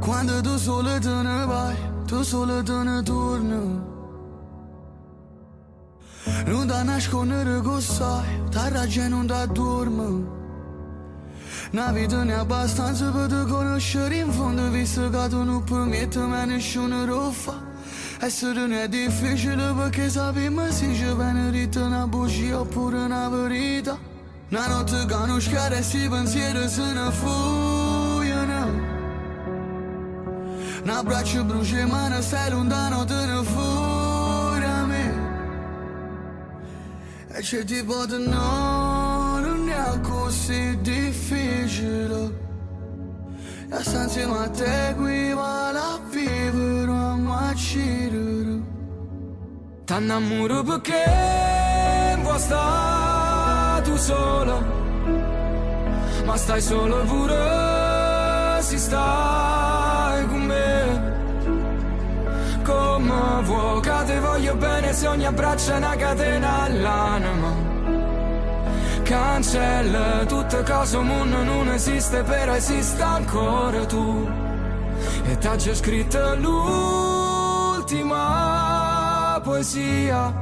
Quando tu solo te ne vai, tu solo te ne torni. Non da nascondere che sai, ta ragione non da dorme. Una vita ne è abbastanza per te conoscere in fondo, visto che tu non permetti a nessuno lo fa. Essere non è difficile perché sappiamo se ci viene dita una bugia oppure una verità. Una notte che non scade si pensieri se ne fuggono. Un abbraccio brucia e mano stai lontano te ne fuori a me. E c'è tipo di no, non è così difficile. E sta insieme a te qui vale a vivere a macirere. T'annamoro perché vuoi stare tu sola, ma stai solo pure se stai con me. Come vuoi che te voglio bene se ogni abbraccio è una catena all'anima. Cancella tutte cose, un mondo non esiste, però esiste ancora tu. E t'ha già scritto l'ultima poesia.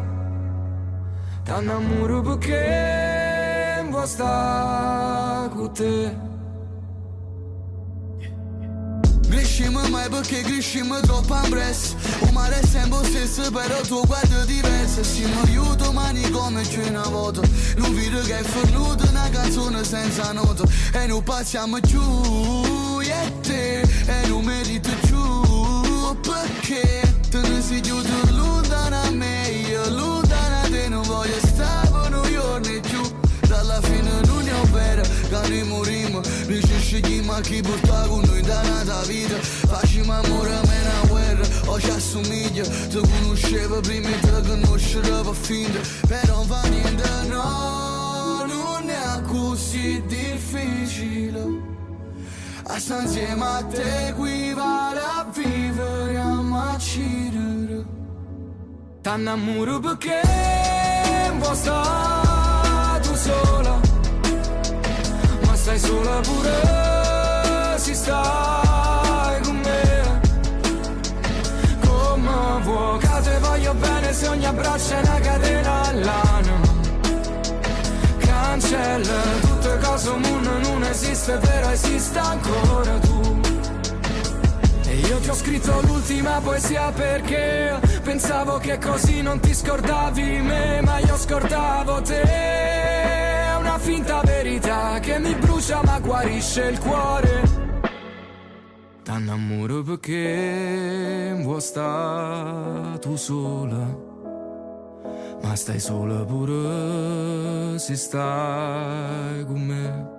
T'annamoro perché vuoi stare con te. Crescimo mai perché crescimo troppo in presto. O mare è sempre lo stesso però tuo guardo è diverso. Se mi aiuto mani come c'è una volta. Non vedo che è fornuto una canzone senza nota. E non passiamo giù, io e te. E non merito giù perché te ne sei chiuso lontano a me. Io lontano a te non voglio stare per un giorno più. Dalla fine non è vero che noi morimmo. Noi ci scegliamo a chi porta con noi da nata vita. Facciamo amore a me una guerra, o ci assomiglia. Ti conoscevo prima e ti conoscerò per finta. Però non fa niente, no, non è così difficile. A sta insieme a te qui vale a vivere a macirere. T'annamoro perché vuoi stare tu sola, ma stai sola pure se stai con me. Come vuoi che te voglio bene se ogni abbraccio è una catena all'anima. Cancella tutte cose, un mondo non esiste, però esiste ancora tu. E io ti ho scritto l'ultima poesia perché pensavo che così non ti scordavi me, ma io scordavo te. È una finta verità che mi brucia ma guarisce il cuore. T'annamoro perché vuoi stare tu sola, ma stai sola pure se stai con me.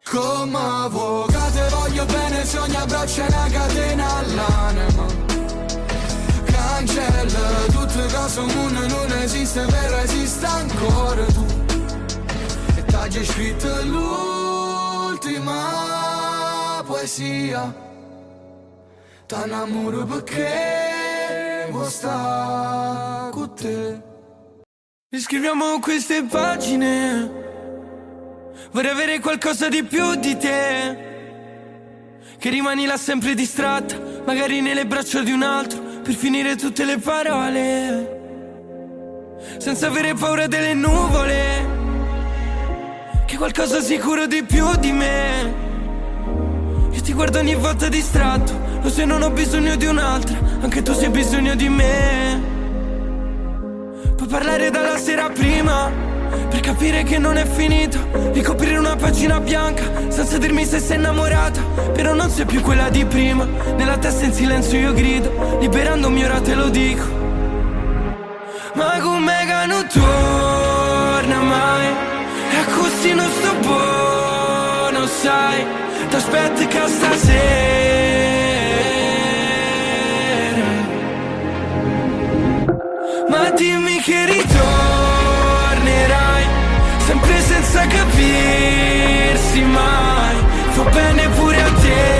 Come vuoi che te voglio bene se ogni abbraccio è una catena all'anima. Cancella tutte cose, un mondo non esiste, però esiste ancora tu. E t'ha già scritto l'ultima poesia. T'annamoro perché vuoi stare con te. Scriviamo queste pagine, vorrei avere qualcosa di più di te, che rimani là sempre distratta, magari nelle braccia di un altro, per finire tutte le parole, senza avere paura delle nuvole, che qualcosa sicuro di più di me. Io ti guardo ogni volta distratto, lo sai non ho bisogno di un'altra, anche tu sei bisogno di me. Puoi parlare dalla sera prima, per capire che non è finito, ricoprire una pagina bianca, senza dirmi se sei innamorata, però non sei più quella di prima. Nella testa in silenzio io grido, liberandomi ora te lo dico. Ma com'è che non torna mai, e così non sto buono, sai, t'aspetto che stasera. Ma dimmi che ritornerai, sempre senza capirsi mai, fa bene pure a te.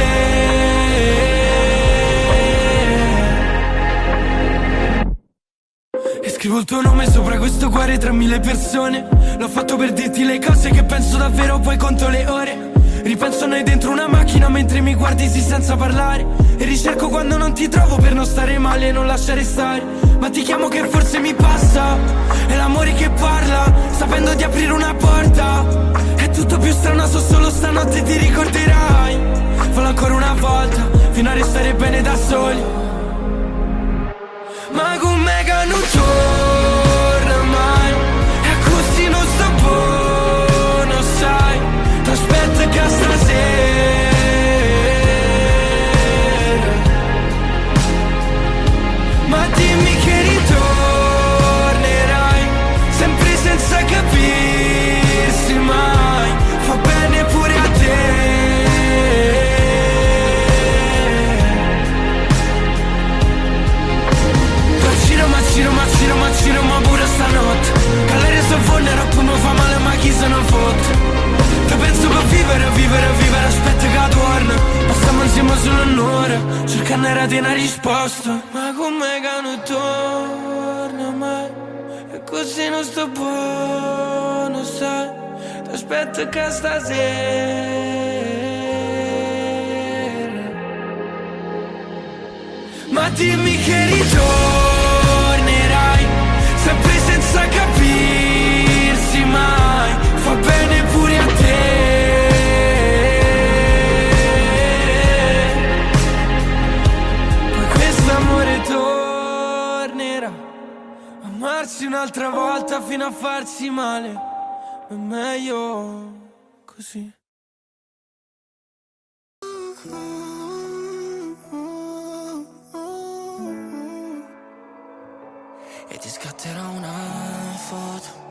E scrivo il tuo nome sopra questo cuore tra mille persone, l'ho fatto per dirti le cose che penso davvero, poi conto le ore. Ripenso a noi dentro una macchina mentre mi guardi sì senza parlare. E ricerco quando non ti trovo per non stare male e non lasciare stare. Ma ti chiamo che forse mi passa. È l'amore che parla, sapendo di aprire una porta. È tutto più strano, so solo stanotte ti ricorderai. Fallo ancora una volta, fino a restare bene da soli. Ma con me che non torna mai. E così non sto buono, sai. T'aspetto che stasera. Ma dimmi che ritornerai, sempre senza capirsi mai. Fa bene pure a te. Ma giro ma pure stanotte. Calare sto fornero come fa male ma chi se ne fotte. Te penso per vivere, aspetta che torna. Ma stiamo insieme solo un'ora, cercando di una risposta. Ma com'è che non torna mai. E così non sto buono, sai. Ti aspetto che stasera. Ma dimmi che ritornerai, sempre senza capirsi mai. Fa bene pure a te. Poi quest'amore tornerà, amarsi un'altra volta fino a farsi male. È meglio così. E ti scatterò una foto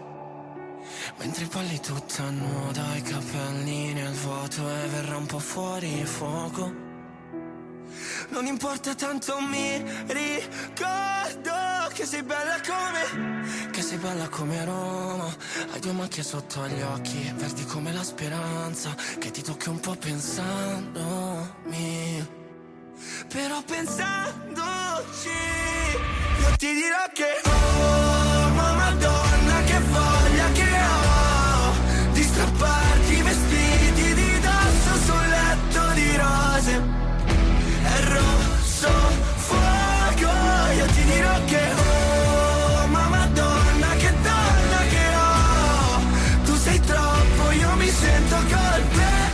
mentre balli tutta nuda, i capelli nel vuoto e verrà un po' fuori fuoco. Non importa tanto, mi ricordo che sei bella come Roma. Hai due macchie sotto agli occhi, verdi come la speranza, che ti tocchi un po' pensandomi. Però pensandoci io ti dirò che oh, ma Madonna che voglia che ho di strapparti i vestiti di dosso sul letto di rose. È rosso fuoco, io ti dirò che oh, ma Madonna che donna che ho. Tu sei troppo, io mi sento colpevole,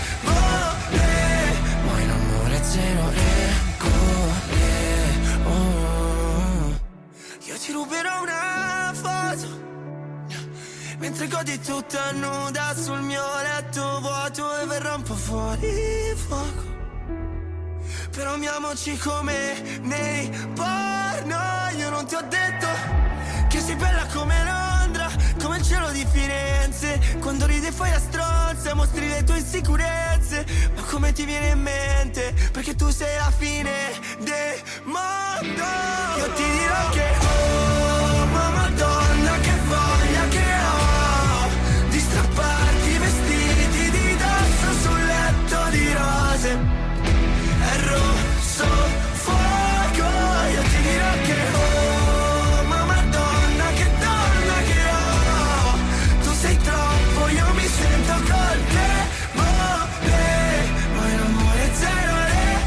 ma in amore zero ti ruberò una foto mentre godi tutta nuda sul mio letto vuoto e verrà un po' fuori fuoco. Però amiamoci come nei porno. Io non ti ho detto che sei bella come Londra, come il cielo di Firenze. Quando ridi e fai la stronza mostri le tue insicurezze. Ma come ti viene in mente? Perché tu sei la fine del mondo. Io ti dirò che oh, ma Madonna che voglia che ho di strapparti i vestiti di dosso sul letto di rose. È rosso fuoco, io ti dirò che oh, ma Madonna che donna che ho. Tu sei troppo, io mi sento colpevole, ma in amore zero regole.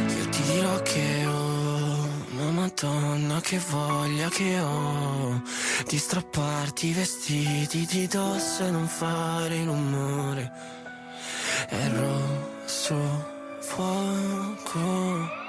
Io ti dirò che Madonna che voglia che ho di strapparti i vestiti di dosso e non fare rumore. È rosso fuoco.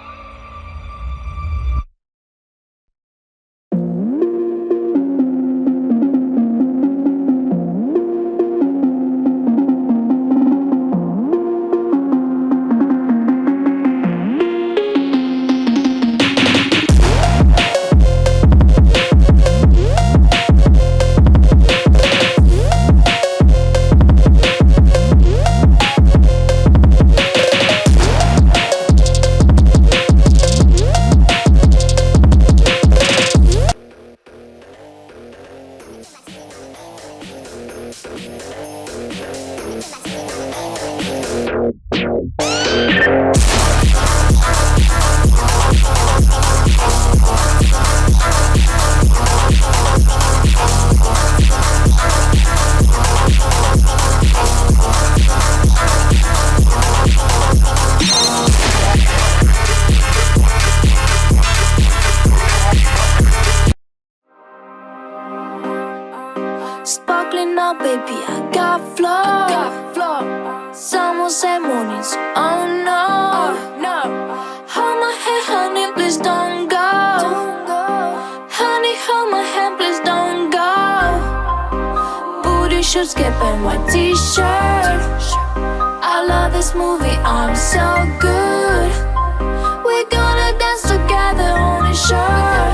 Sparkling now, baby, I got flow. Someone say mornings, oh no, hold my hand, honey, please don't go. Honey, hold my hand, please don't go. Booty shorts, skipping white t-shirt. I love this movie, I'm so good. We're gonna dance together, only sure.